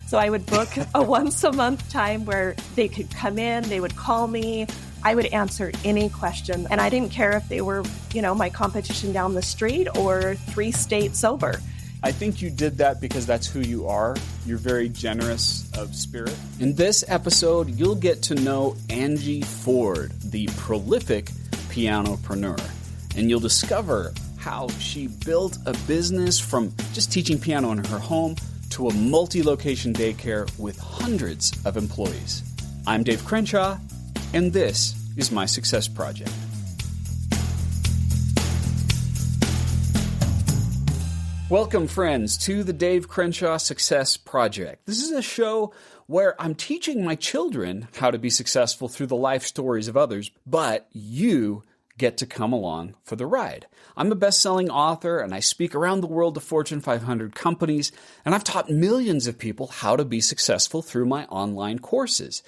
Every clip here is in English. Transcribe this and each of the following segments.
So I would book a once a month time where they could come in, they would call me. I would answer any question. And I didn't care if they were, my competition down the street or 3 states over. I think you did that because that's who you are. You're very generous of spirit. In this episode, you'll get to know Angy Ford, the prolific pianopreneur. And you'll discover how she built a business from just teaching piano in her home to a multi-location daycare with hundreds of employees. I'm Dave Crenshaw, and this is my Success Project. Welcome, friends, to the Dave Crenshaw Success Project. This is a show where I'm teaching my children how to be successful through the life stories of others, but you get to come along for the ride. I'm a best-selling author, and I speak around the world to Fortune 500 companies, and I've taught millions of people how to be successful through my online courses.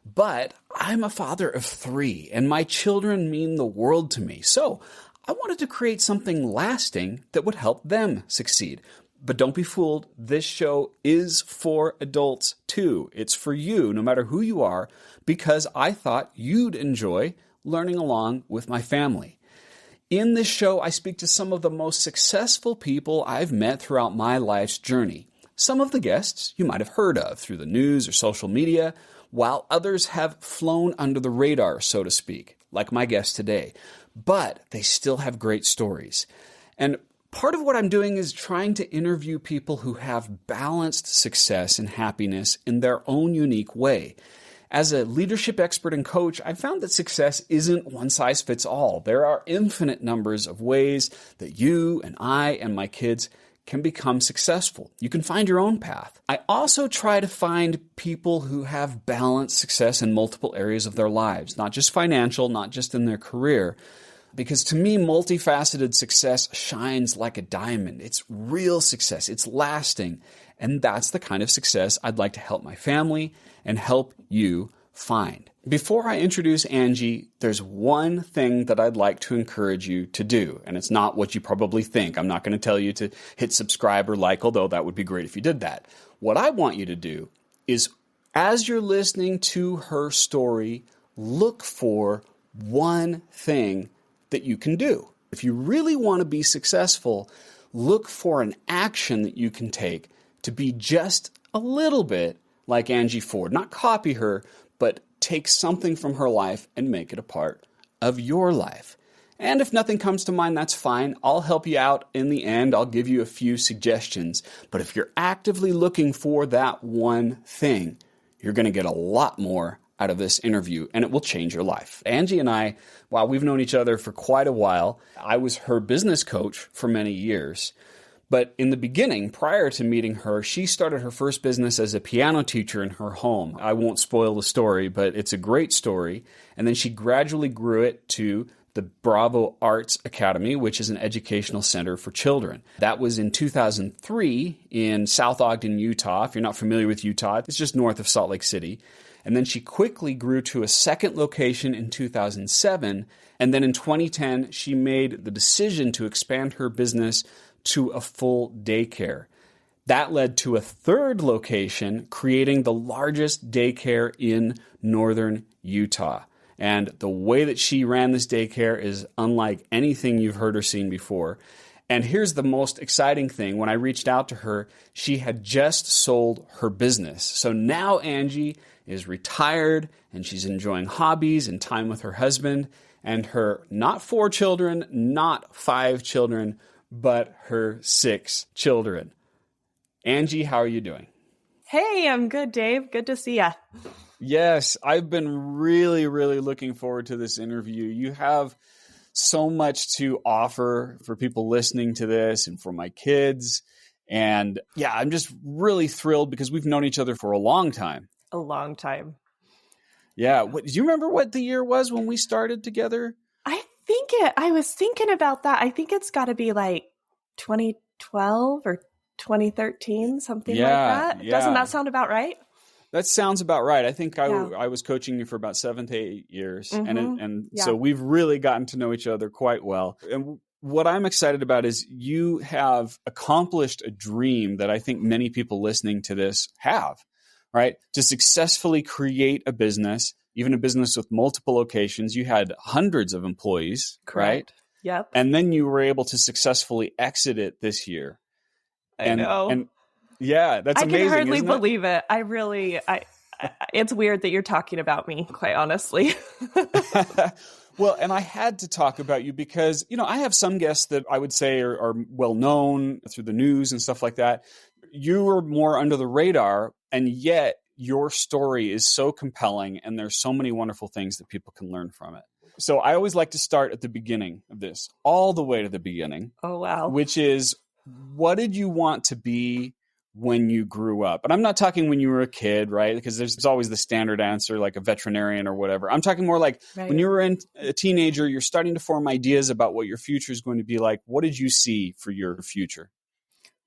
But I'm a father of 3, and my children mean the world to me. So I wanted to create something lasting that would help them succeed. But don't be fooled. This show is for adults too. It's for you, no matter who you are, because I thought you'd enjoy learning along with my family. In this show, I speak to some of the most successful people I've met throughout my life's journey. Some of the guests you might have heard of through the news or social media, while others have flown under the radar, so to speak, like my guest today. But they still have great stories. And part of what I'm doing is trying to interview people who have balanced success and happiness in their own unique way. As a leadership expert and coach, I've found that success isn't one size fits all. There are infinite numbers of ways that you and I and my kids can become successful. You can find your own path. I also try to find people who have balanced success in multiple areas of their lives, not just financial, not just in their career. Because to me, multifaceted success shines like a diamond. It's real success. It's lasting. And that's the kind of success I'd like to help my family and help you find. Before I introduce Angy, there's one thing that I'd like to encourage you to do. And it's not what you probably think. I'm not going to tell you to hit subscribe or like, although that would be great if you did that. What I want you to do is, as you're listening to her story, look for one thing that you can do. If you really want to be successful, look for an action that you can take to be just a little bit like Angy Ford. Not copy her, but take something from her life and make it a part of your life. And if nothing comes to mind, that's fine. I'll help you out in the end. I'll give you a few suggestions. But if you're actively looking for that one thing, you're going to get a lot more out of this interview, and it will change your life. Angy and I, while we've known each other for quite a while, I was her business coach for many years. But in the beginning, prior to meeting her, she started her first business as a piano teacher in her home. I won't spoil the story, but it's a great story. And then she gradually grew it to the Bravo Arts Academy, which is an educational center for children. That was in 2003 in South Ogden, Utah. If you're not familiar with Utah, it's just north of Salt Lake City. And then she quickly grew to a second location in 2007. And then in 2010, she made the decision to expand her business to a full daycare. That led to a third location, creating the largest daycare in northern Utah. And the way that she ran this daycare is unlike anything you've heard or seen before. And here's the most exciting thing. When I reached out to her, she had just sold her business. So now Angy is retired and she's enjoying hobbies and time with her husband and her not 4 children, not 5 children, but her 6 children. Angy, how are you doing? Hey, I'm good, Dave. Good to see ya. Yes, I've been really, really looking forward to this interview. You have so much to offer for people listening to this and for my kids. And yeah, I'm just really thrilled because we've known each other for a long time. A long time. Yeah. Do you remember what the year was when we started together? I was thinking about that. I think it's got to be like 2012 or 2013, something like that. Yeah. Doesn't that sound about right? That sounds about right. I think I was coaching you for about 7 to 8 years. Mm-hmm. And so we've really gotten to know each other quite well. And what I'm excited about is you have accomplished a dream that I think many people listening to this have, right? To successfully create a business, even a business with multiple locations. You had hundreds of employees, Correct. right? Yep. And then you were able to successfully exit it this year. I know. And yeah, that's I amazing. can hardly isn't it? believe it. It's weird that you're talking about me, quite honestly. Well, and I had to talk about you because, I have some guests that I would say are well known through the news and stuff like that. You were more under the radar, and yet your story is so compelling, and there's so many wonderful things that people can learn from it. So I always like to start at the beginning of this, all the way to the beginning. Oh, wow. Which is, what did you want to be when you grew up? And I'm not talking when you were a kid, right? Because there's always the standard answer, like a veterinarian or whatever. I'm talking more like when you were a teenager, you're starting to form ideas about what your future is going to be like. What did you see for your future?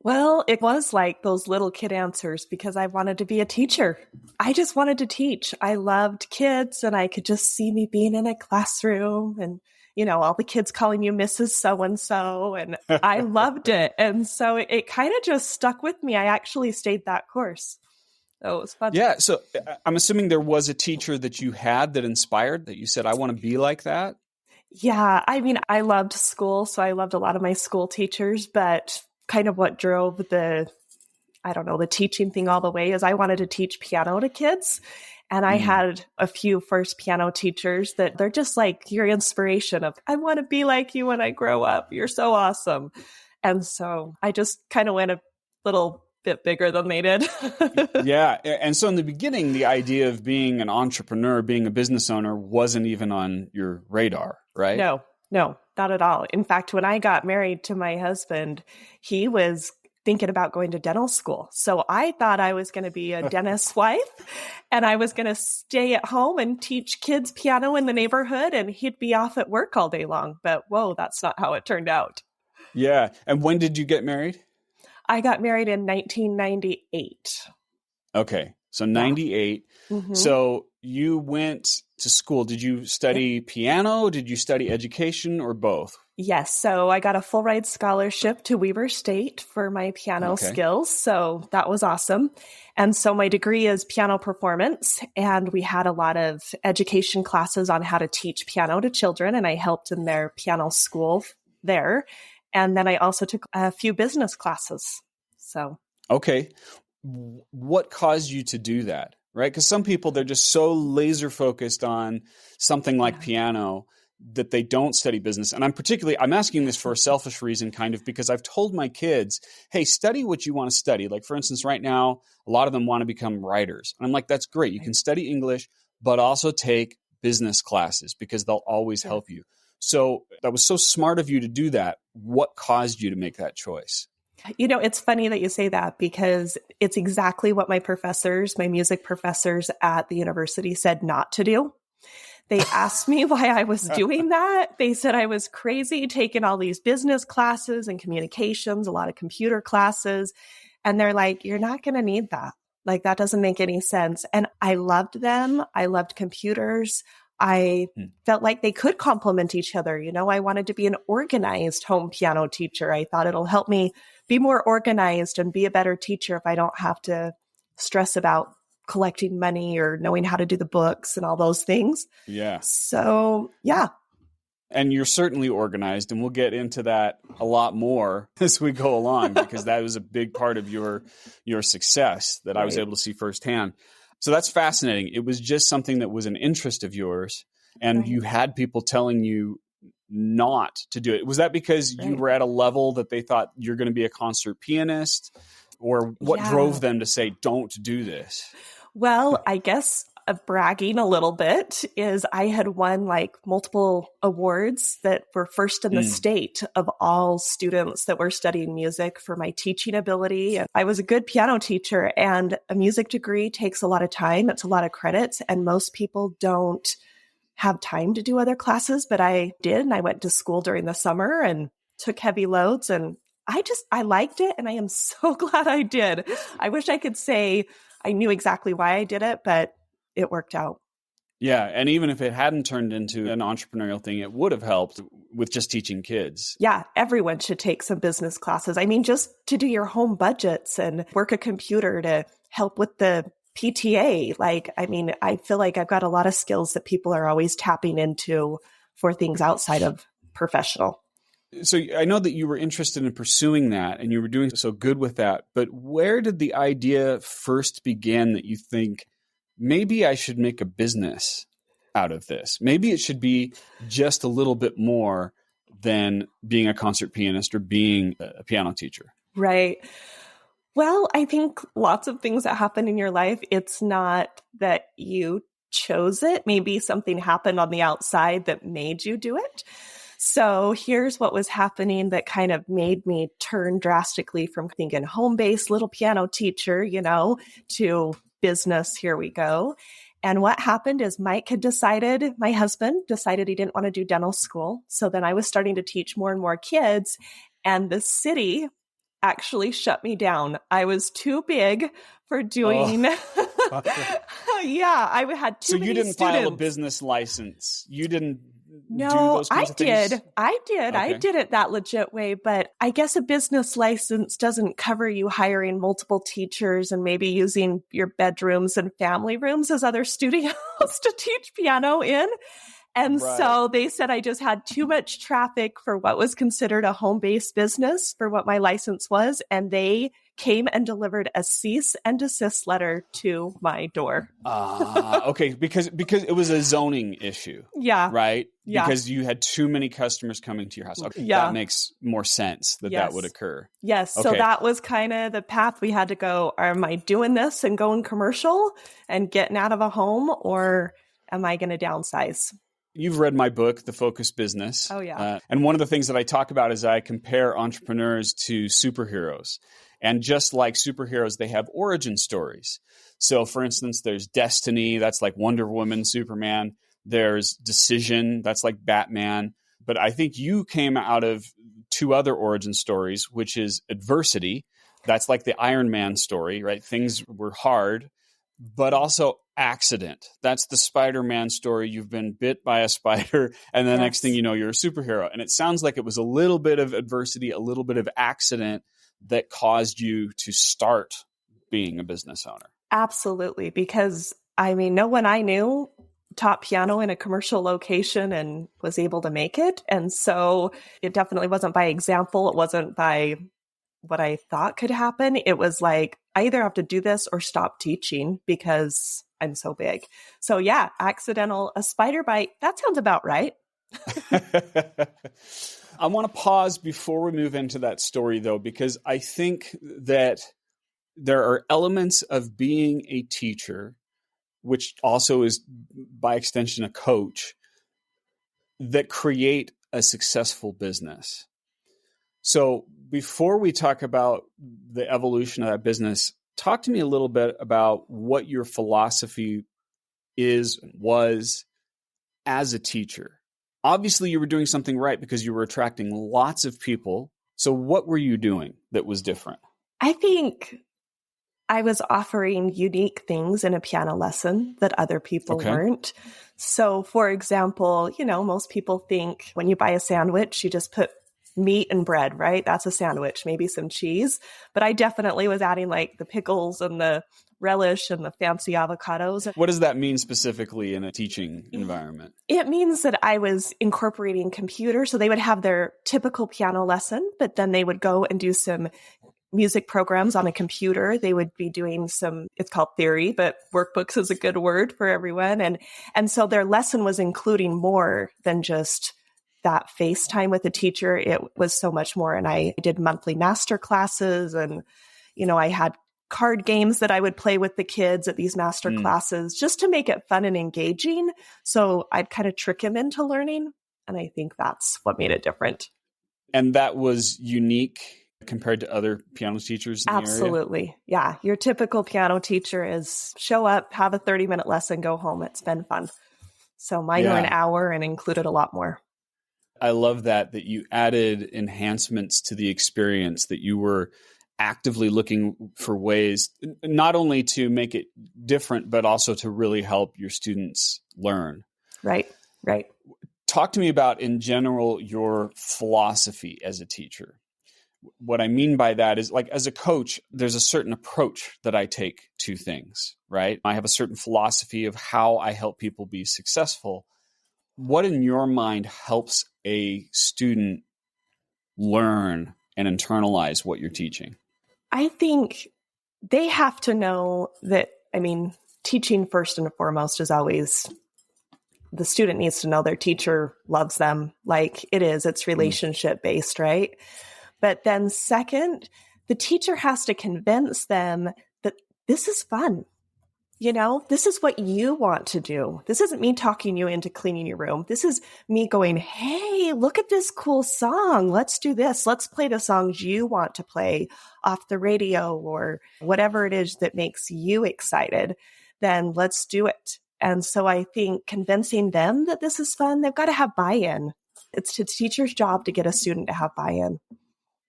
Well, it was like those little kid answers because I wanted to be a teacher. I just wanted to teach. I loved kids, and I could just see me being in a classroom and, all the kids calling you Mrs. So-and-so, and I loved it. And so it kind of just stuck with me. I actually stayed that course. So it was fun. Yeah. So I'm assuming there was a teacher that you had that inspired, that you said, I want to be like that. Yeah. I mean, I loved school, so I loved a lot of my school teachers, but kind of what drove the teaching thing all the way is I wanted to teach piano to kids. And I had a few first piano teachers that they're just like your inspiration of, I want to be like you when I grow up. You're so awesome. And so I just kind of went a little bit bigger than they did. Yeah. And so in the beginning, the idea of being an entrepreneur, being a business owner wasn't even on your radar, right? No, not at all. In fact, when I got married to my husband, he was thinking about going to dental school. So I thought I was going to be a dentist's wife, and I was going to stay at home and teach kids piano in the neighborhood, and he'd be off at work all day long. But whoa, that's not how it turned out. Yeah. And when did you get married? I got married in 1998. Okay. So 98. Mm-hmm. So you went to school. Did you study piano? Did you study education, or both? Yes. So I got a full ride scholarship to Weber State for my piano skills. So that was awesome. And so my degree is piano performance. And we had a lot of education classes on how to teach piano to children. And I helped in their piano school there. And then I also took a few business classes. So. Okay. What caused you to do that? Right? Because some people, they're just so laser focused on something like piano that they don't study business. And I'm asking this for a selfish reason, kind of, because I've told my kids, hey, study what you want to study. Like, for instance, right now, a lot of them want to become writers. And I'm like, that's great. You can study English, but also take business classes because they'll always help you. So that was so smart of you to do that. What caused you to make that choice? It's funny that you say that because it's exactly what my music professors at the university said not to do. They asked me why I was doing that. They said I was crazy taking all these business classes and communications, a lot of computer classes. And they're like, you're not going to need that. Like, that doesn't make any sense. And I loved them. I loved computers. I felt like they could complement each other. I wanted to be an organized home piano teacher. I thought it'll help me be more organized and be a better teacher if I don't have to stress about collecting money or knowing how to do the books and all those things. Yeah. So, yeah. And you're certainly organized, and we'll get into that a lot more as we go along, because that was a big part of your success that I was able to see firsthand. So that's fascinating. It was just something that was an interest of yours, and you had people telling you not to do it. Was that because you were at a level that they thought you're going to be a concert pianist, or what drove them to say, don't do this? Well, I guess bragging a little bit is I had won like multiple awards that were first in the state of all students that were studying music for my teaching ability. I was a good piano teacher, and a music degree takes a lot of time. It's a lot of credits, and most people don't have time to do other classes, but I did. And I went to school during the summer and took heavy loads, and I liked it. And I am so glad I did. I wish I could say I knew exactly why I did it, but it worked out. Yeah. And even if it hadn't turned into an entrepreneurial thing, it would have helped with just teaching kids. Yeah, everyone should take some business classes. I mean, just to do your home budgets and work a computer to help with the PTA. I feel like I've got a lot of skills that people are always tapping into for things outside of professional. So I know that you were interested in pursuing that and you were doing so good with that, but where did the idea first begin that you think maybe I should make a business out of this? Maybe it should be just a little bit more than being a concert pianist or being a piano teacher. Right. Well, I think lots of things that happen in your life, it's not that you chose it. Maybe something happened on the outside that made you do it. So here's what was happening that kind of made me turn drastically from thinking home-based little piano teacher, to business. Here we go. And what happened is my husband decided he didn't want to do dental school. So then I was starting to teach more and more kids, and the city actually shut me down. I was too big for doing. Yeah, I had too many students. So you didn't file a business license. You didn't No, do those kinds of things? I did. Okay. I did it that legit way, but I guess a business license doesn't cover you hiring multiple teachers and maybe using your bedrooms and family rooms as other studios to teach piano in. And so they said I just had too much traffic for what was considered a home-based business for what my license was. And they came and delivered a cease and desist letter to my door. Okay. Because it was a zoning issue. Yeah. Right? Yeah. Because you had too many customers coming to your house. Okay. Yeah. That makes more sense that would occur. Yes. Okay. So that was kind of the path we had to go. Am I doing this and going commercial and getting out of a home, or am I going to downsize? You've read my book, The Focused Business. Oh, yeah. And one of the things that I talk about is I compare entrepreneurs to superheroes. And just like superheroes, they have origin stories. So, for instance, there's Destiny. That's like Wonder Woman, Superman. There's Decision. That's like Batman. But I think you came out of two other origin stories, which is Adversity. That's like the Iron Man story, right? Things were hard, but also Accident. That's the Spider-Man story. You've been bit by a spider, and the next thing you know, you're a superhero. And it sounds like it was a little bit of adversity, a little bit of accident that caused you to start being a business owner. Absolutely. Because no one I knew taught piano in a commercial location and was able to make it. And so it definitely wasn't by example. It wasn't by what I thought could happen. It was like, I either have to do this or stop teaching because I'm so big. So yeah, a spider bite. That sounds about right. I want to pause before we move into that story, though, because I think that there are elements of being a teacher, which also is by extension a coach, that create a successful business. So before we talk about the evolution of that business, talk to me a little bit about what your philosophy is and was as a teacher. Obviously, you were doing something right because you were attracting lots of people. So what were you doing that was different? I think I was offering unique things in a piano lesson that other people weren't. So, for example, most people think when you buy a sandwich, you just put meat and bread, right? That's a sandwich, maybe some cheese. But I definitely was adding like the pickles and the relish and the fancy avocados. What does that mean specifically in a teaching environment? It means that I was incorporating computer. So they would have their typical piano lesson, but then they would go and do some music programs on a computer. They would be doing it's called theory, but workbooks is a good word for everyone. And so their lesson was including more than just that FaceTime with the teacher. It was so much more. And I did monthly master classes, and, I had card games that I would play with the kids at these master classes just to make it fun and engaging. So I'd kind of trick him into learning. And I think that's what made it different. And that was unique compared to other piano teachers in the area? Absolutely. Yeah. Your typical piano teacher is show up, have a 30-minute lesson, go home. It's been fun. So mine were an hour and included a lot more. I love that you added enhancements to the experience, that you were actively looking for ways not only to make it different, but also to really help your students learn. Right. Talk to me about, in general, your philosophy as a teacher. What I mean by that is, like, as a coach, there's a certain approach that I take to things, right? I have a certain philosophy of how I help people be successful. What in your mind helps a student learn and internalize what you're teaching? I think they have to know that, teaching first and foremost is always, the student needs to know their teacher loves them. Like it's relationship based, right? But then second, the teacher has to convince them that this is fun. This is what you want to do. This isn't me talking you into cleaning your room. This is me going, hey, look at this cool song. Let's do this. Let's play the songs you want to play off the radio or whatever it is that makes you excited. Then let's do it. And so I think convincing them that this is fun, they've got to have buy-in. It's the teacher's job to get a student to have buy-in.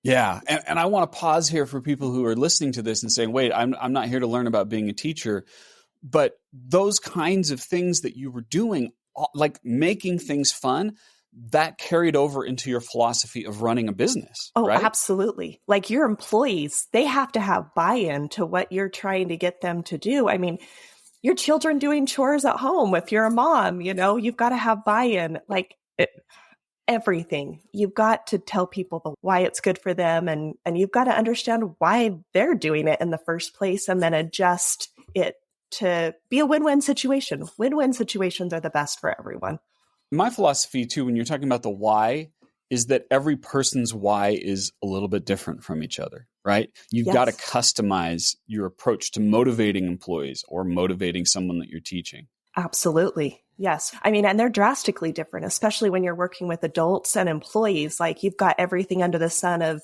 Yeah. And I want to pause here for people who are listening to this and saying, wait, I'm not here to learn about being a teacher. But those kinds of things that you were doing, like making things fun, that carried over into your philosophy of running a business. Oh, right? Absolutely. Like your employees, they have to have buy-in to what you're trying to get them to do. Your children doing chores at home, if you're a mom, you've got to have buy-in, everything. You've got to tell people why it's good for them. And you've got to understand why they're doing it in the first place and then adjust it to be a win-win situation. Win-win situations are the best for everyone. My philosophy too, when you're talking about the why, is that every person's why is a little bit different from each other, right? You've got to customize your approach to motivating employees or motivating someone that you're teaching. Absolutely. Yes. And they're drastically different, especially when you're working with adults and employees. Like you've got everything under the sun of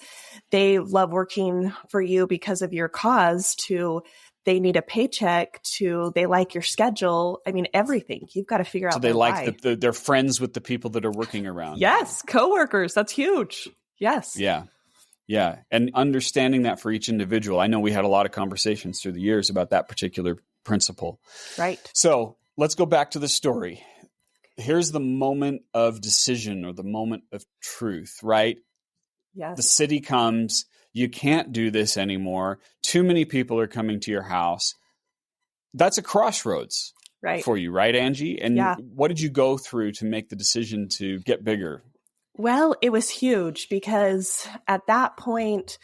they love working for you because of your cause to they need a paycheck to they like your schedule. Everything. You've got to figure out. So they like they're friends with the people that are working around. Yes. Coworkers. That's huge. Yes. Yeah. Yeah. And understanding that for each individual. I know we had a lot of conversations through the years about that particular principle. Right. So let's go back to the story. Here's the moment of decision or the moment of truth, right? Yes. The city comes. You can't do this anymore. Too many people are coming to your house. That's a crossroads for you, right, Angy? And what did you go through to make the decision to get bigger? Well, it was huge because at that point,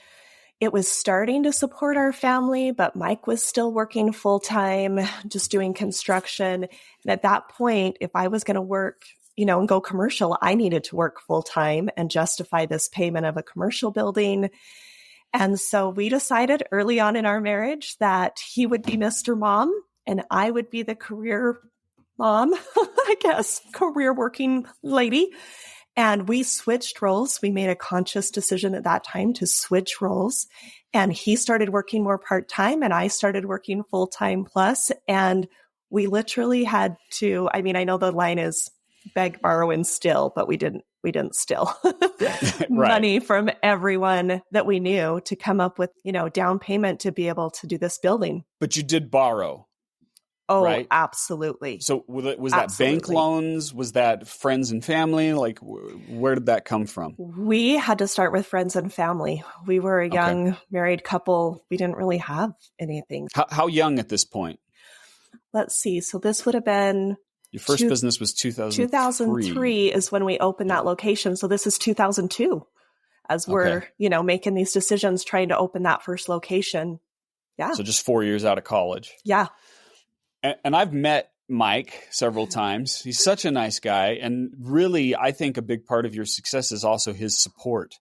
it was starting to support our family, but Mike was still working full time, just doing construction. And at that point, if I was going to work, and go commercial, I needed to work full time and justify this payment of a commercial building. And so we decided early on in our marriage that he would be Mr. Mom and I would be the career mom, I guess, career working lady. And we switched roles. We made a conscious decision at that time to switch roles. And he started working more part-time and I started working full-time plus. And we literally had to, I know the line is beg, borrow, and steal, but we didn't steal money from everyone that we knew to come up with, down payment to be able to do this building. But you did borrow. Oh, right? Absolutely. So was that bank loans? Was that friends and family? Like, where did that come from? We had to start with friends and family. We were a young married couple. We didn't really have anything. How young at this point? Let's see. So this would have been... Your first business was 2003. 2003 is when we opened that location. So this is 2002 as we're, making these decisions, trying to open that first location. Yeah. So just 4 years out of college. Yeah. And I've met Mike several times. He's such a nice guy. And really, I think a big part of your success is also his support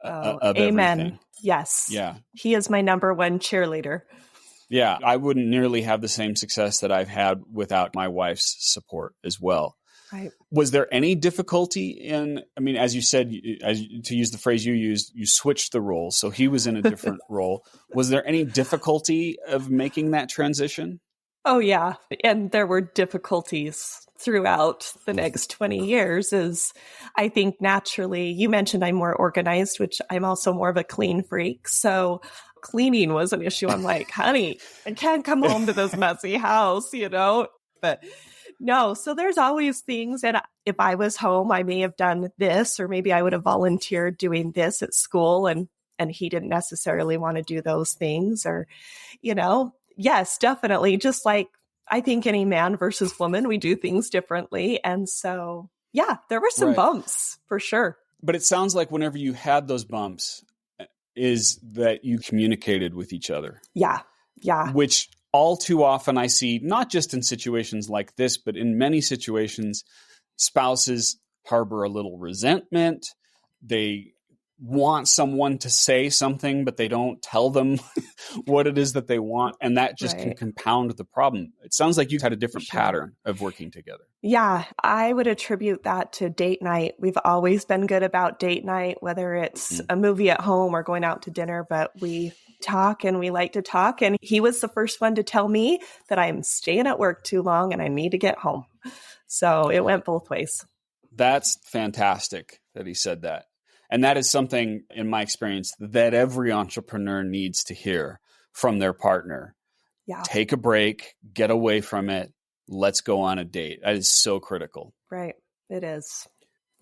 of amen. Everything. Yes. Yeah. He is my number one cheerleader. Yeah, I wouldn't nearly have the same success that I've had without my wife's support as well. Right. Was there any difficulty in, as you said, to use the phrase you used, you switched the roles. So he was in a different role. Was there any difficulty of making that transition? Oh, yeah. And there were difficulties throughout the next 20 years is, I think naturally, you mentioned I'm more organized, which I'm also more of a clean freak. So cleaning was an issue. I'm like, honey, I can't come home to this messy house, but no. So there's always things. And if I was home, I may have done this, or maybe I would have volunteered doing this at school, and he didn't necessarily want to do those things, or, yes, definitely. Just like I think any man versus woman, we do things differently. And so, yeah, there were some bumps for sure. But it sounds like whenever you had those bumps is that you communicated with each other. Yeah. Yeah. Which all too often I see, not just in situations like this, but in many situations, spouses harbor a little resentment. They want someone to say something, but they don't tell them what it is that they want. And that just can compound the problem. It sounds like you had a different pattern of working together. Yeah, I would attribute that to date night. We've always been good about date night, whether it's a movie at home or going out to dinner, but we talk and we like to talk. And he was the first one to tell me that I'm staying at work too long and I need to get home. So it went both ways. That's fantastic that he said that. And that is something, in my experience, that every entrepreneur needs to hear from their partner. Yeah. Take a break, get away from it. Let's go on a date. That is so critical. Right. It is.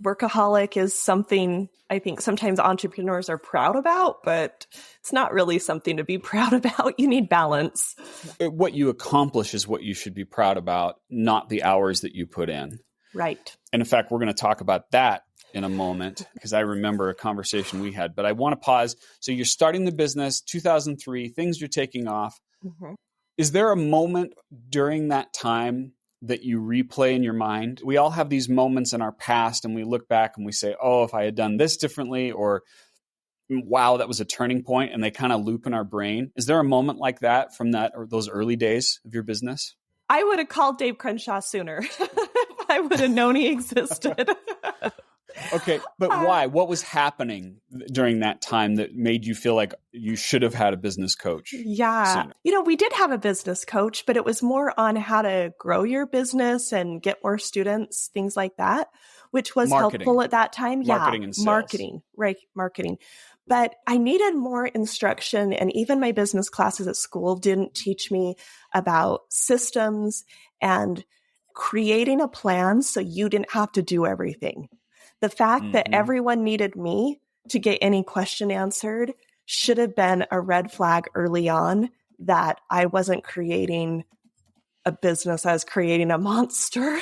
Workaholic is something I think sometimes entrepreneurs are proud about, but it's not really something to be proud about. You need balance. What you accomplish is what you should be proud about, not the hours that you put in. Right. And in fact, we're going to talk about that in a moment, because I remember a conversation we had, but I want to pause. So you're starting the business, 2003, things are taking off. Mm-hmm. Is there a moment during that time that you replay in your mind? We all have these moments in our past and we look back and we say, oh, if I had done this differently, or wow, that was a turning point, and they kind of loop in our brain. Is there a moment like that from that or those early days of your business? I would have called Dave Crenshaw sooner if I would have known he existed. Okay, but why? What was happening during that time that made you feel like you should have had a business coach? Yeah. Sooner? We did have a business coach, but it was more on how to grow your business and get more students, things like that, which was helpful at that time. Marketing and sales. Marketing. But I needed more instruction, and even my business classes at school didn't teach me about systems and creating a plan so you didn't have to do everything. The fact that everyone needed me to get any question answered should have been a red flag early on that I wasn't creating a business. I was creating a monster.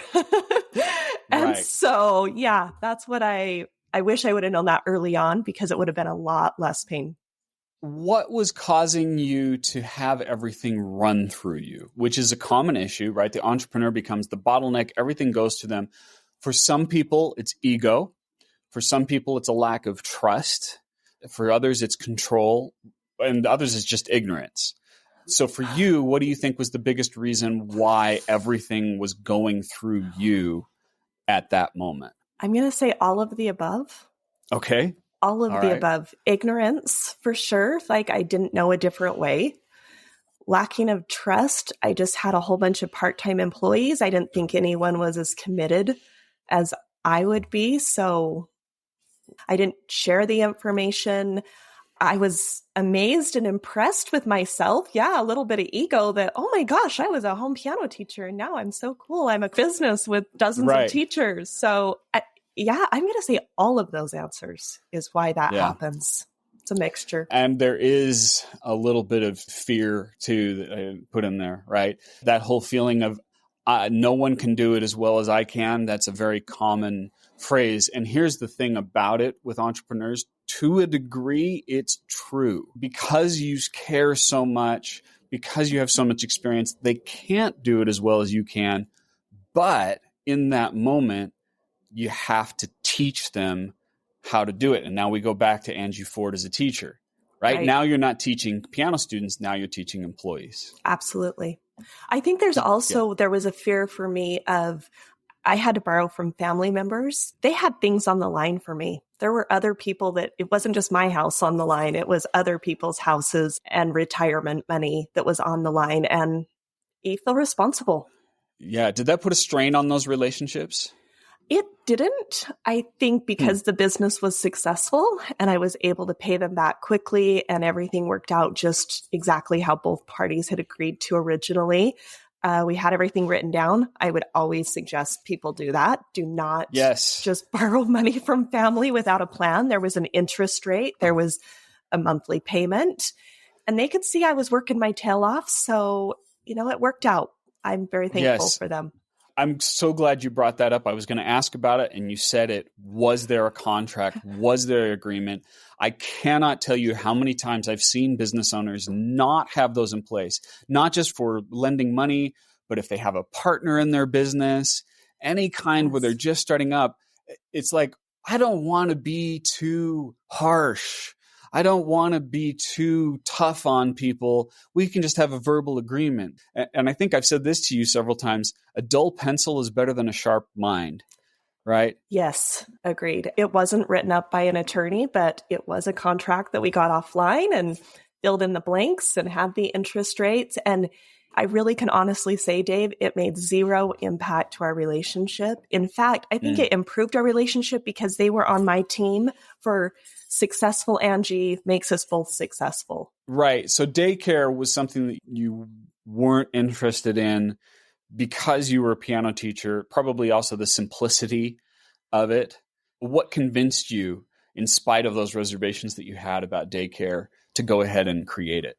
And so, yeah, that's what I wish I would have known that early on, because it would have been a lot less pain. What was causing you to have everything run through you, which is a common issue, right? The entrepreneur becomes the bottleneck. Everything goes to them. For some people, it's ego. For some people, it's a lack of trust. For others, it's control. And others, it's just ignorance. So for you, what do you think was the biggest reason why everything was going through you at that moment? I'm going to say all of the above. Okay. All of the above. Ignorance, for sure. Like, I didn't know a different way. Lacking of trust. I just had a whole bunch of part-time employees. I didn't think anyone was as committed as I would be. So I didn't share the information. I was amazed and impressed with myself. Yeah, a little bit of ego that, oh my gosh, I was a home piano teacher and now I'm so cool. I'm a business with dozens of teachers. So I'm going to say all of those answers is why that happens. It's a mixture. And there is a little bit of fear too that I put in there, right? That whole feeling of no one can do it as well as I can. That's a very common phrase. And here's the thing about it with entrepreneurs. To a degree, it's true. Because you care so much, because you have so much experience, they can't do it as well as you can. But in that moment, you have to teach them how to do it. And now we go back to Angy Ford as a teacher, right? Now you're not teaching piano students. Now you're teaching employees. Absolutely. I think there's also, there was a fear for me of, I had to borrow from family members. They had things on the line for me. There were other people that it wasn't just my house on the line. It was other people's houses and retirement money that was on the line. And you feel responsible. Yeah. Did that put a strain on those relationships? It didn't. I think because the business was successful and I was able to pay them back quickly and everything worked out just exactly how both parties had agreed to originally. We had everything written down. I would always suggest people do that. Do not just borrow money from family without a plan. There was an interest rate. There was a monthly payment. And they could see I was working my tail off. So, it worked out. I'm very thankful for them. I'm so glad you brought that up. I was going to ask about it, and you said it. Was there a contract? Was there an agreement? I cannot tell you how many times I've seen business owners not have those in place, not just for lending money, but if they have a partner in their business, any kind where they're just starting up. It's like, I don't want to be too harsh. I don't want to be too tough on people. We can just have a verbal agreement. And I think I've said this to you several times. A dull pencil is better than a sharp mind, right? Yes, agreed. It wasn't written up by an attorney, but it was a contract that we got offline and filled in the blanks and had the interest rates. And I really can honestly say, Dave, it made zero impact to our relationship. In fact, I think it improved our relationship because they were on my team for successful Angy makes us both successful. Right. So daycare was something that you weren't interested in because you were a piano teacher, probably also the simplicity of it. What convinced you, in spite of those reservations that you had about daycare, to go ahead and create it?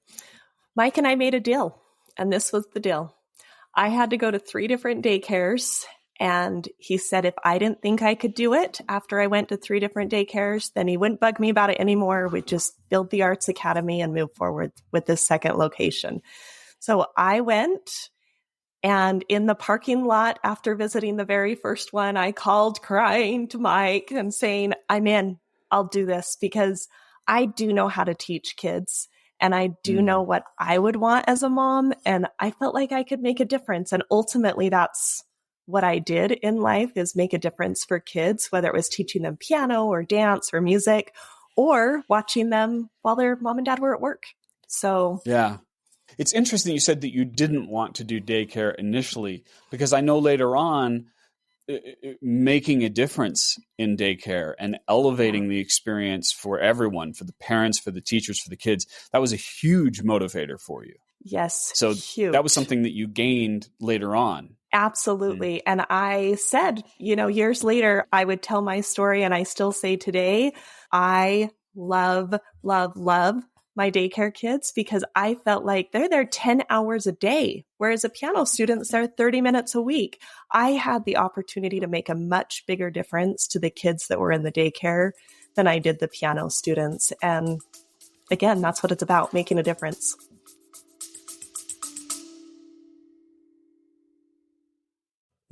Mike and I made a deal, and this was the deal. I had to go to 3 different daycares. And he said if I didn't think I could do it after I went to 3 different daycares, then he wouldn't bug me about it anymore. We'd just build the Arts Academy and move forward with this second location. So I went, and in the parking lot after visiting the very first one, I called crying to Mike and saying, I'm in, I'll do this because I do know how to teach kids. And I do know what I would want as a mom. And I felt like I could make a difference. And ultimately, that's what I did in life, is make a difference for kids, whether it was teaching them piano or dance or music or watching them while their mom and dad were at work. So, yeah. It's interesting you said that you didn't want to do daycare initially, because I know later on making a difference in daycare and elevating the experience for everyone, for the parents, for the teachers, for the kids, that was a huge motivator for you. Yes. So huge. That was something that you gained later on. Absolutely. And I said, years later, I would tell my story, and I still say today, I love, love, love my daycare kids because I felt like they're there 10 hours a day, whereas a piano student's there 30 minutes a week. I had the opportunity to make a much bigger difference to the kids that were in the daycare than I did the piano students. And again, that's what it's about, making a difference.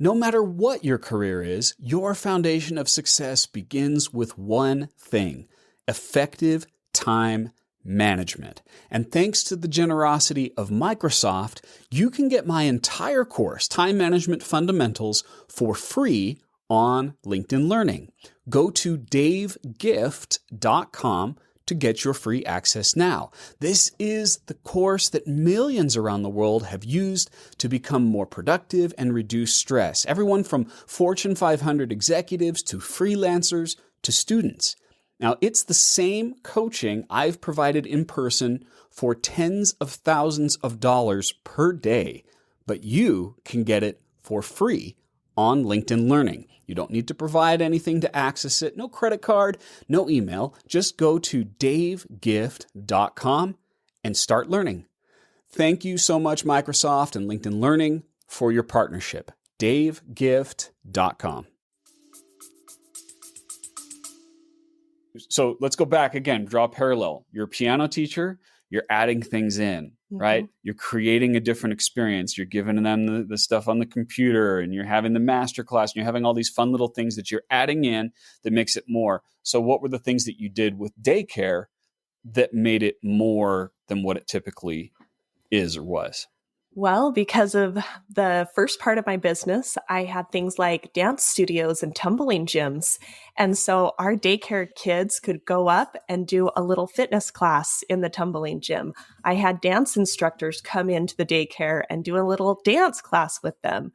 No matter what your career is, your foundation of success begins with one thing: effective time management. And thanks to the generosity of Microsoft, you can get my entire course, Time Management Fundamentals, for free on LinkedIn Learning. Go to davegift.com to get your free access now. This is the course that millions around the world have used to become more productive and reduce stress. Everyone from Fortune 500 executives to freelancers to students. Now, it's the same coaching I've provided in person for tens of thousands of dollars per day, but you can get it for free on LinkedIn Learning. You don't need to provide anything to access it. No credit card, no email. Just go to davegift.com and start learning. Thank you so much, Microsoft and LinkedIn Learning, for your partnership. davegift.com. So let's go back again, draw a parallel. You're a piano teacher, you're adding things in, right? You're creating a different experience. You're giving them the stuff on the computer, and you're having the master class, and you're having all these fun little things that you're adding in that makes it more. So what were the things that you did with daycare that made it more than what it typically is or was? Well, because of the first part of my business, I had things like dance studios and tumbling gyms. And so our daycare kids could go up and do a little fitness class in the tumbling gym. I had dance instructors come into the daycare and do a little dance class with them.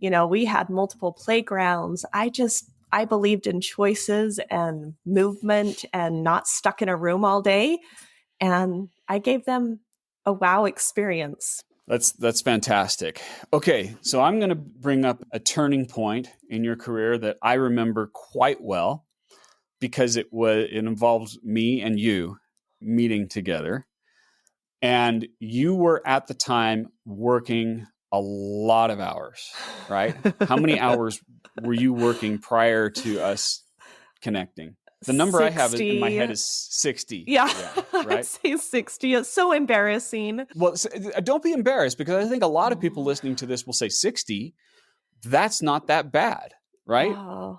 We had multiple playgrounds. I believed in choices and movement and not stuck in a room all day. And I gave them a wow experience. That's fantastic. Okay, so I'm going to bring up a turning point in your career that I remember quite well because it involves me and you meeting together. And you were at the time working a lot of hours, right? How many hours were you working prior to us connecting? The number 60. I have in my head is 60. Yeah, right? I'd say 60. It's so embarrassing. Well, don't be embarrassed, because I think a lot of people listening to this will say 60. That's not that bad, right?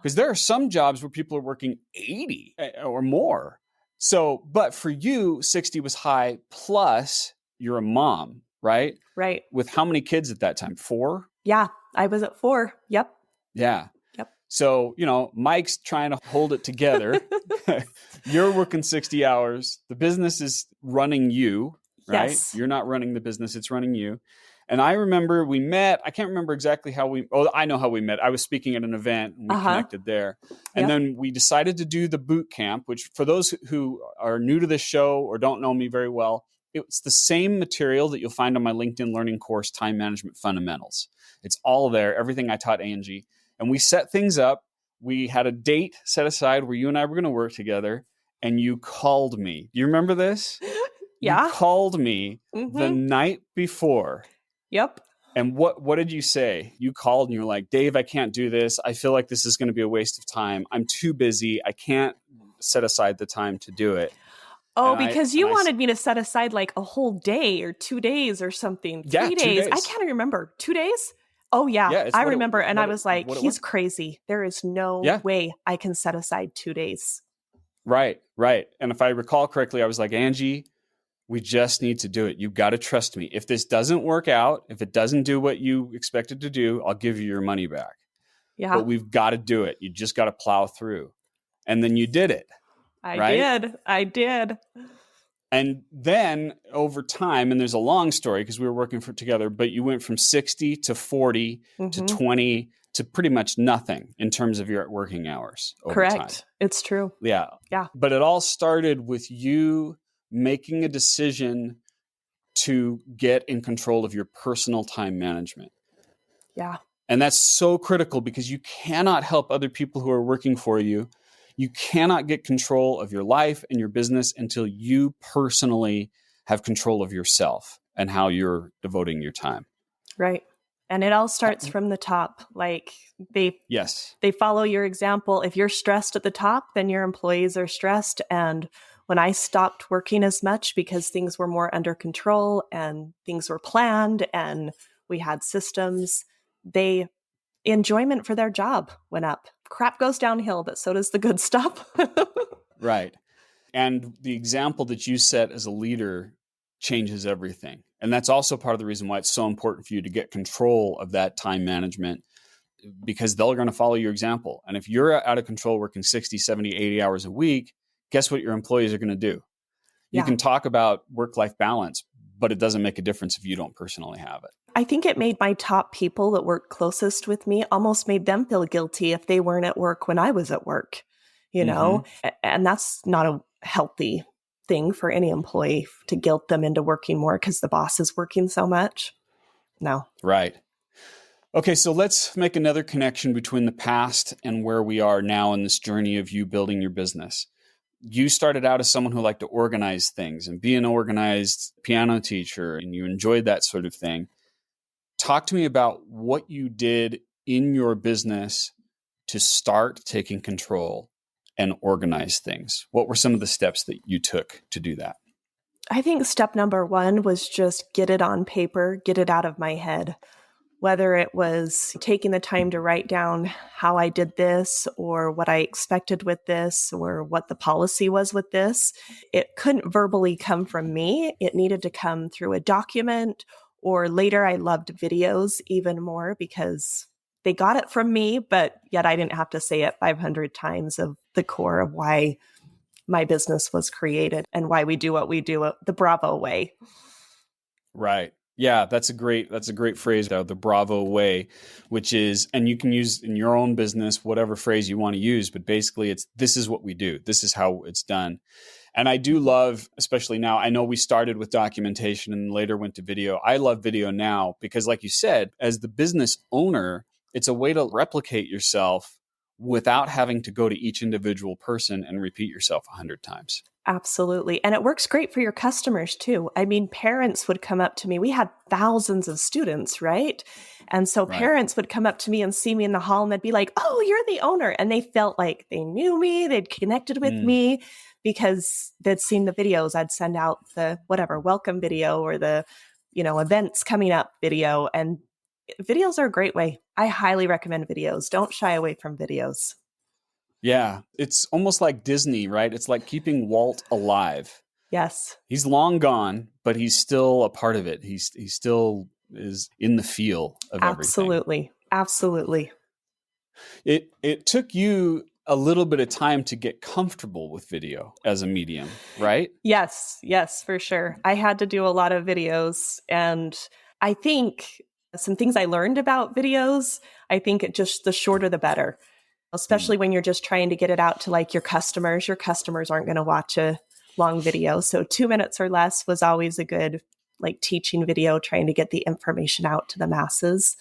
Because there are some jobs where people are working 80 or more. So, but for you, 60 was high, plus you're a mom, right? Right. With how many kids at that time? 4? Yeah, I was at 4. Yep. Yeah. Yep. So, Mike's trying to hold it together. You're working 60 hours. The business is running you, right? Yes. You're not running the business. It's running you. And I remember we met. I can't remember exactly I know how we met. I was speaking at an event and we connected there. And then we decided to do the boot camp, which for those who are new to this show or don't know me very well, it's the same material that you'll find on my LinkedIn learning course, Time Management Fundamentals. It's all there, everything I taught Angy. And we set things up. We had a date set aside where you and I were going to work together, and you called me. Do you remember this? Yeah. You called me the night before. Yep. And what did you say? You called and you're like, Dave, I can't do this. I feel like this is going to be a waste of time. I'm too busy. I can't set aside the time to do it. Oh, because you wanted me to set aside like a whole day or 2 days or something. 3 days. 2 days. I can't remember. 2 days? Oh, yeah. I remember. And I was like, he's crazy. There is no way I can set aside 2 days. Right. And if I recall correctly, I was like, Angy, we just need to do it. You've got to trust me. If this doesn't work out, if it doesn't do what you expected to do, I'll give you your money back. Yeah. But we've got to do it. You just got to plow through. And then you did it. I did. And then over time, and there's a long story because we were working together, but you went from 60 to 40 to 20 to pretty much nothing in terms of your working hours over time. Correct. It's true. Yeah. But it all started with you making a decision to get in control of your personal time management. Yeah. And that's so critical because you cannot help other people who are working for you. You cannot get control of your life and your business until you personally have control of yourself and how you're devoting your time. Right. And it all starts from the top. Like they follow your example. If you're stressed at the top, then your employees are stressed. And when I stopped working as much because things were more under control and things were planned and we had systems, enjoyment for their job went up. Crap goes downhill, but so does the good stuff. Right. And the example that you set as a leader changes everything. And that's also part of the reason why it's so important for you to get control of that time management, because they're going to follow your example. And if you're out of control working 60, 70, 80 hours a week, guess what your employees are going to do? You can talk about work-life balance, but it doesn't make a difference if you don't personally have it. I think it made my top people that worked closest with me, almost made them feel guilty if they weren't at work when I was at work, know? And that's not a healthy thing for any employee to guilt them into working more because the boss is working so much. No. Right. Okay, so let's make another connection between the past and where we are now in this journey of you building your business. You started out as someone who liked to organize things and be an organized piano teacher, and you enjoyed that sort of thing. Talk to me about what you did in your business to start taking control and organize things. What were some of the steps that you took to do that? I think step number 1 was just get it on paper, get it out of my head. Whether it was taking the time to write down how I did this or what I expected with this or what the policy was with this, it couldn't verbally come from me. It needed to come through a document, or later I loved videos even more because they got it from me, but yet I didn't have to say it 500 times of the core of why my business was created and why we do what we do the Bravo way. Right. Yeah, that's a great phrase, the Bravo way, which is, and you can use in your own business whatever phrase you want to use, but basically it's, this is what we do. This is how it's done. And I do love, especially now, I know we started with documentation and later went to video. I love video now because, like you said, as the business owner, it's a way to replicate yourself without having to go to each individual person and repeat yourself 100 times. Absolutely. And it works great for your customers too. I mean, parents would come up to me. We had thousands of students, right? And so Right. parents would come up to me and see me in the hall and they'd be like, "Oh, you're the owner." And they felt like they knew me, they'd connected with me because they'd seen the videos. I'd send out the whatever welcome video or the, events coming up video. And videos are a great way. I highly recommend videos. Don't shy away from videos. Yeah, it's almost like Disney, right? It's like keeping Walt alive. Yes. He's long gone, but he's still a part of it. He still is in the feel of everything. Absolutely. Absolutely. It took you a little bit of time to get comfortable with video as a medium, right? Yes, for sure. I had to do a lot of videos, and I think some things I learned about videos, I think the shorter the better, especially when you're just trying to get it out to like your customers. Your customers aren't going to watch a long video. So 2 minutes or less was always a good like teaching video, trying to get the information out to the masses.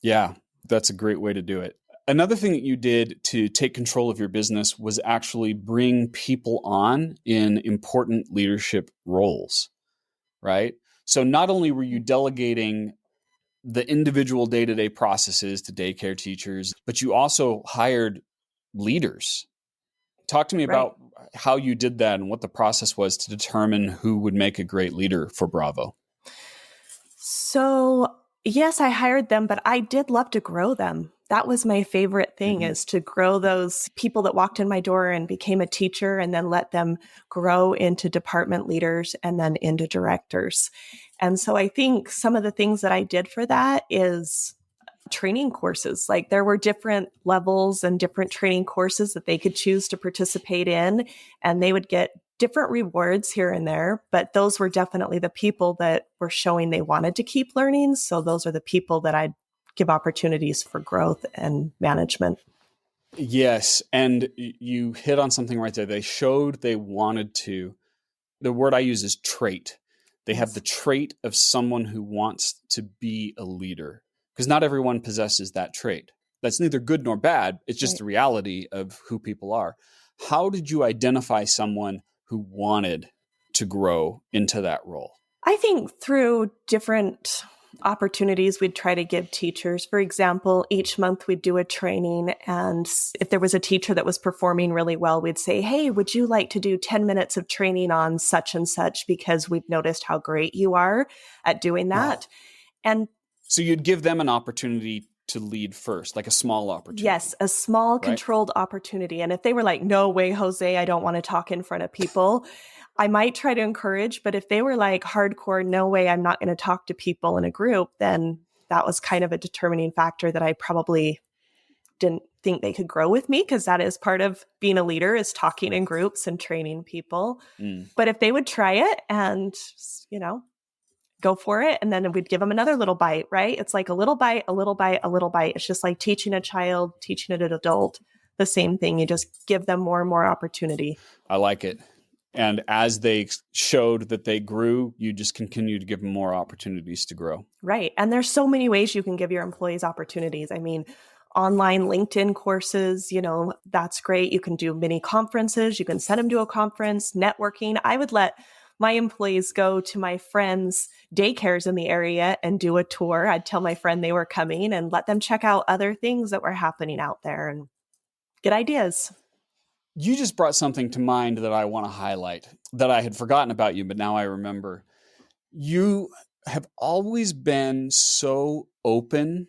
Yeah, that's a great way to do it. Another thing that you did to take control of your business was actually bring people on in important leadership roles, right? So not only were you delegating the individual day-to-day processes to daycare teachers, but you also hired leaders. Talk to me about how you did that and what the process was to determine who would make a great leader for Bravo. So, yes, I hired them, but I did love to grow them. That was my favorite thing, is to grow those people that walked in my door and became a teacher and then let them grow into department leaders and then into directors. And so I think some of the things that I did for that is training courses. Like there were different levels and different training courses that they could choose to participate in, and they would get different rewards here and there, but those were definitely the people that were showing they wanted to keep learning. So those are the people that I'd give opportunities for growth and management. Yes. And you hit on something right there. They showed they wanted to. The word I use is trait. They have the trait of someone who wants to be a leader, because not everyone possesses that trait. That's neither good nor bad. It's just the reality of who people are. How did you identify someone who wanted to grow into that role? I think through different opportunities we'd try to give teachers. For example, each month we'd do a training, and if there was a teacher that was performing really well, we'd say, "Hey, would you like to do 10 minutes of training on such and such, because we've noticed how great you are at doing that." Wow. And so you'd give them an opportunity to lead first, like a small opportunity. Yes, a small controlled opportunity. And if they were like, "No way, Jose, I don't want to talk in front of people," I might try to encourage. But if they were like hardcore, "No way, I'm not going to talk to people in a group," then that was kind of a determining factor that I probably didn't think they could grow with me, because that is part of being a leader, is talking in groups and training people. But if they would try it and, go for it, and then we'd give them another little bite, right? It's like a little bite, a little bite, a little bite. It's just like teaching a child, teaching an adult, the same thing. You just give them more and more opportunity. I like it. And as they showed that they grew, you just continue to give them more opportunities to grow. Right. And there's so many ways you can give your employees opportunities. I mean, online LinkedIn courses, that's great. You can do mini conferences. You can send them to a conference, networking. I would let my employees go to my friends' daycares in the area and do a tour. I'd tell my friend they were coming and let them check out other things that were happening out there and get ideas. You just brought something to mind that I want to highlight that I had forgotten about you, but now I remember. You have always been so open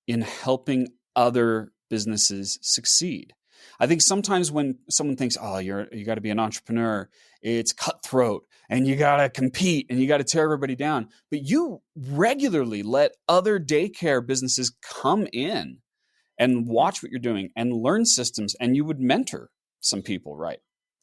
in helping other businesses succeed. I think sometimes when someone thinks, "Oh, you got to be an entrepreneur, it's cutthroat and you got to compete and you got to tear everybody down." But you regularly let other daycare businesses come in and watch what you're doing and learn systems, and you would mentor some people, right?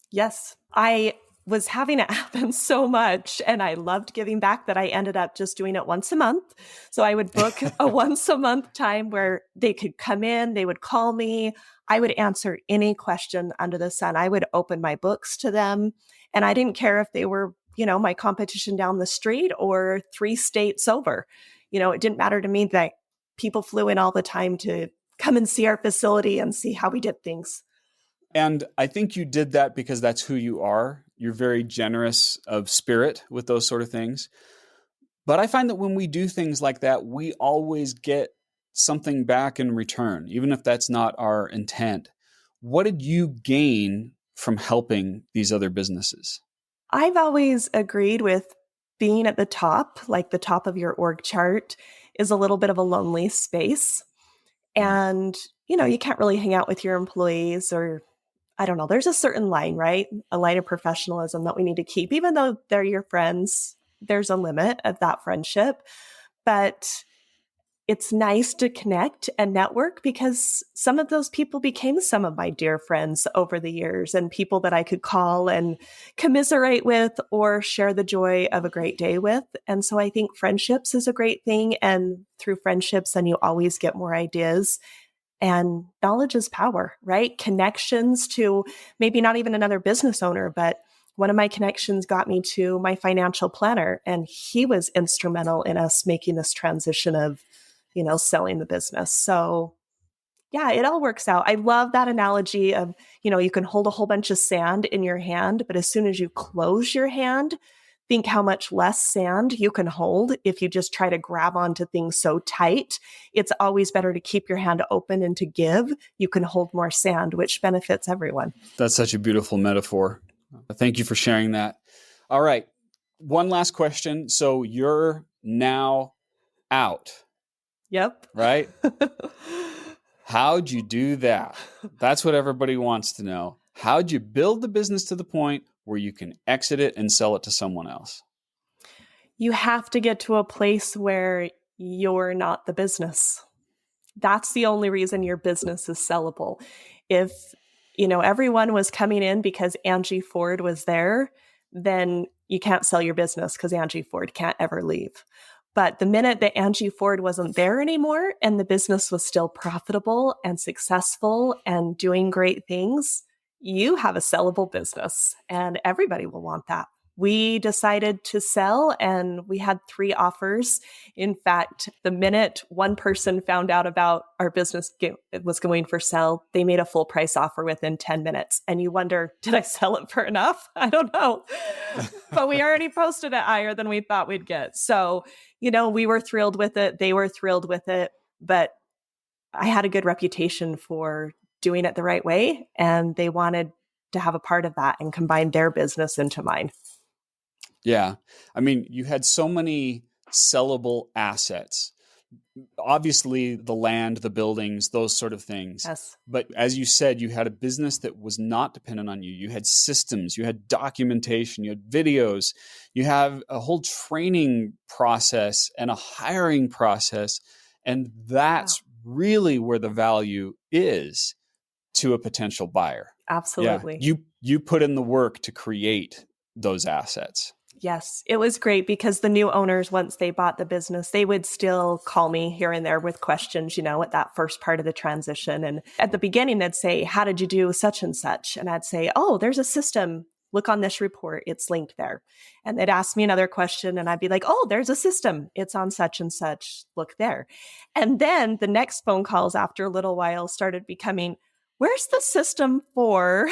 Yes. I was having it happen so much, and I loved giving back, that I ended up just doing it once a month. So I would book a once a month time where they could come in, they would call me. I would answer any question under the sun. I would open my books to them. And I didn't care if they were, my competition down the street or 3 states over. It didn't matter to me that people flew in all the time to come and see our facility and see how we did things. And I think you did that because that's who you are. You're very generous of spirit with those sort of things. But I find that when we do things like that, we always get something back in return, even if that's not our intent. What did you gain from helping these other businesses? I've always agreed with being at the top, like the top of your org chart is a little bit of a lonely space. And, you can't really hang out with your employees, or I don't know, there's a certain line, right? A line of professionalism that we need to keep, even though they're your friends. There's a limit of that friendship, but it's nice to connect and network, because some of those people became some of my dear friends over the years, and people that I could call and commiserate with or share the joy of a great day with. And so I think friendships is a great thing. And through friendships, then you always get more ideas. And knowledge is power, right? Connections to maybe not even another business owner, but one of my connections got me to my financial planner, and he was instrumental in us making this transition of, selling the business. So yeah, it all works out. I love that analogy of, you can hold a whole bunch of sand in your hand, but as soon as you close your hand, think how much less sand you can hold if you just try to grab onto things so tight. It's always better to keep your hand open and to give. You can hold more sand, which benefits everyone. That's such a beautiful metaphor. Thank you for sharing that. All right. One last question. So you're now out. Yep. Right? How'd you do that? That's what everybody wants to know. How'd you build the business to the point where you can exit it and sell it to someone else? You have to get to a place where you're not the business. That's the only reason your business is sellable. If, everyone was coming in because Angy Ford was there, then you can't sell your business because Angy Ford can't ever leave. But the minute that Angy Ford wasn't there anymore and the business was still profitable and successful and doing great things, you have a sellable business, and everybody will want that. We decided to sell, and we had 3 offers. In fact, the minute one person found out about our business was going for sale, they made a full price offer within 10 minutes. And you wonder, did I sell it for enough? I don't know. But we already posted it higher than we thought we'd get. So, we were thrilled with it. They were thrilled with it. But I had a good reputation for doing it the right way, and they wanted to have a part of that and combine their business into mine. Yeah. I mean, you had so many sellable assets. Obviously, the land, the buildings, those sort of things. Yes. But as you said, you had a business that was not dependent on you. You had systems, you had documentation, you had videos, you have a whole training process and a hiring process. And that's really where the value is to a potential buyer. Absolutely. Yeah. You put in the work to create those assets. Yes, it was great because the new owners, once they bought the business, they would still call me here and there with questions, at that first part of the transition. And at the beginning, they'd say, how did you do such and such? And I'd say, oh, there's a system. Look on this report. It's linked there. And they'd ask me another question and I'd be like, oh, there's a system. It's on such and such. Look there. And then the next phone calls after a little while started becoming, where's the system for?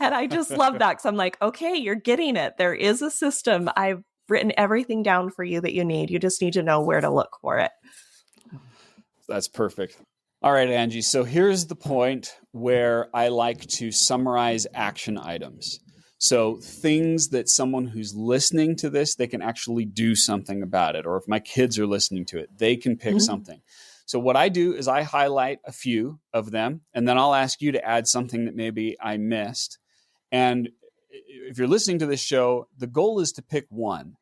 And I just love that because I'm like, okay, you're getting it. There is a system. I've written everything down for you that you need. You just need to know where to look for it. That's perfect. All right, Angy. So here's the point where I like to summarize action items. So things that someone who's listening to this, they can actually do something about it. Or if my kids are listening to it, they can pick something. So what I do is I highlight a few of them, and then I'll ask you to add something that maybe I missed. And if you're listening to this show, the goal is to pick one.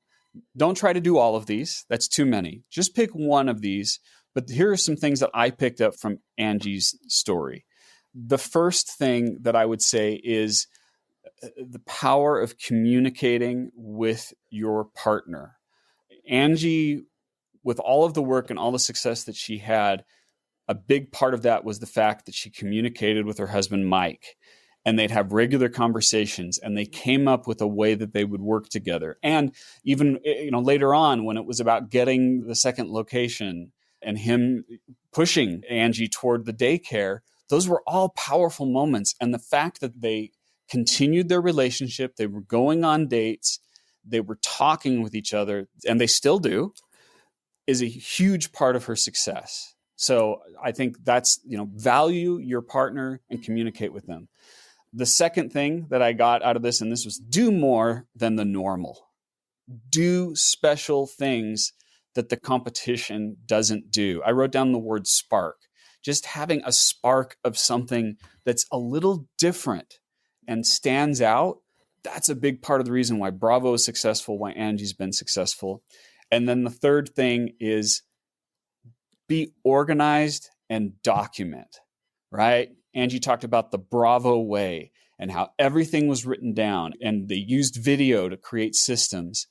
Don't try to do all of these. That's too many. Just pick one of these. But here are some things that I picked up from Angy's story. The first thing that I would say is the power of communicating with your partner. Angy, with all of the work and all the success that she had, a big part of that was the fact that she communicated with her husband, Mike, and they'd have regular conversations, and they came up with a way that they would work together. And even, later on, when it was about getting the second location and him pushing Angy toward the daycare, those were all powerful moments. And the fact that they continued their relationship, they were going on dates, they were talking with each other, and they still do, is a huge part of her success. So I think that's, value your partner and communicate with them. The second thing that I got out of this, and this was do more than the normal. Do special things that the competition doesn't do. I wrote down the word spark. Just having a spark of something that's a little different and stands out, that's a big part of the reason why Bravo is successful, why Angy's been successful. And then the third thing is be organized and document, right? Angy talked about the Bravo way and how everything was written down, and they used video to create systems.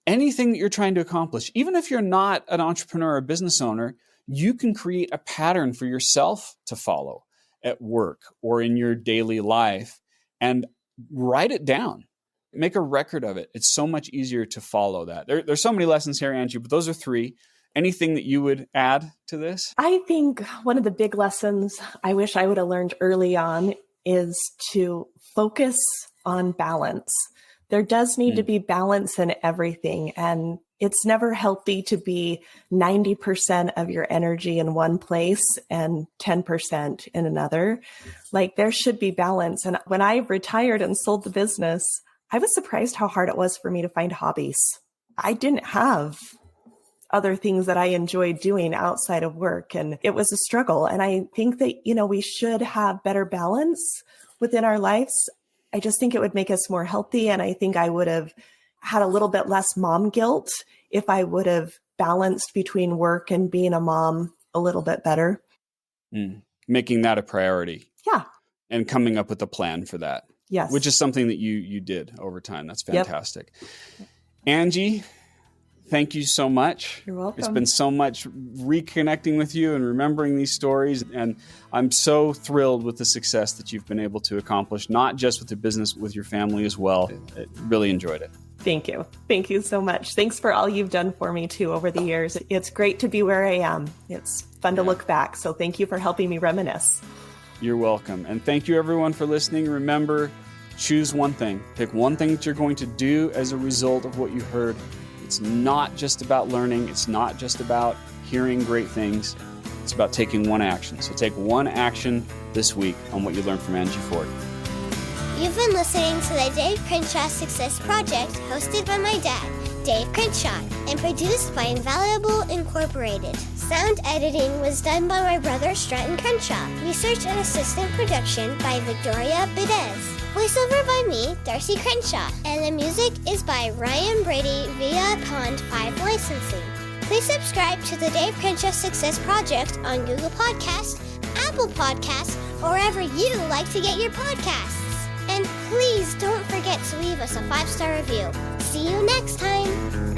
Anything that you're trying to accomplish, even if you're not an entrepreneur or business owner, you can create a pattern for yourself to follow at work or in your daily life and write it down. Make a record of it. It's so much easier to follow that. There's so many lessons here, Angy, but those are three. Anything that you would add to this? I think one of the big lessons I wish I would have learned early on is to focus on balance. There does need to be balance in everything. And it's never healthy to be 90% of your energy in one place and 10% in another. Like, there should be balance. And when I retired and sold the business, I was surprised how hard it was for me to find hobbies. I didn't have other things that I enjoyed doing outside of work, and it was a struggle. And I think that, we should have better balance within our lives. I just think it would make us more healthy. And I think I would have had a little bit less mom guilt if I would have balanced between work and being a mom a little bit better. Making that a priority. Yeah. And coming up with a plan for that. Yes. Which is something that you did over time. That's fantastic. Yep. Angy, thank you so much. You're welcome. It's been so much reconnecting with you and remembering these stories. And I'm so thrilled with the success that you've been able to accomplish, not just with the business, with your family as well. I really enjoyed it. Thank you. Thank you so much. Thanks for all you've done for me too over the years. It's great to be where I am. It's fun to look back. So thank you for helping me reminisce. You're welcome. And thank you everyone for listening. Remember, choose one thing. Pick one thing that you're going to do as a result of what you heard. It's not just about learning. It's not just about hearing great things. It's about taking one action. So take one action this week on what you learned from Angy Ford. You've been listening to the Dave Crenshaw Success Project, hosted by my dad, Dave Crenshaw, and produced by Invaluable Incorporated. Sound editing was done by my brother Stratton Crenshaw. Research and assistant production by Victoria Bidez. Voiceover by me, Darcy Crenshaw. And the music is by Ryan Brady via Pond 5 Licensing. Please subscribe to the Dave Crenshaw Success Project on Google Podcasts, Apple Podcasts, or wherever you like to get your podcasts. And please don't forget to leave us a 5-star review. See you next time.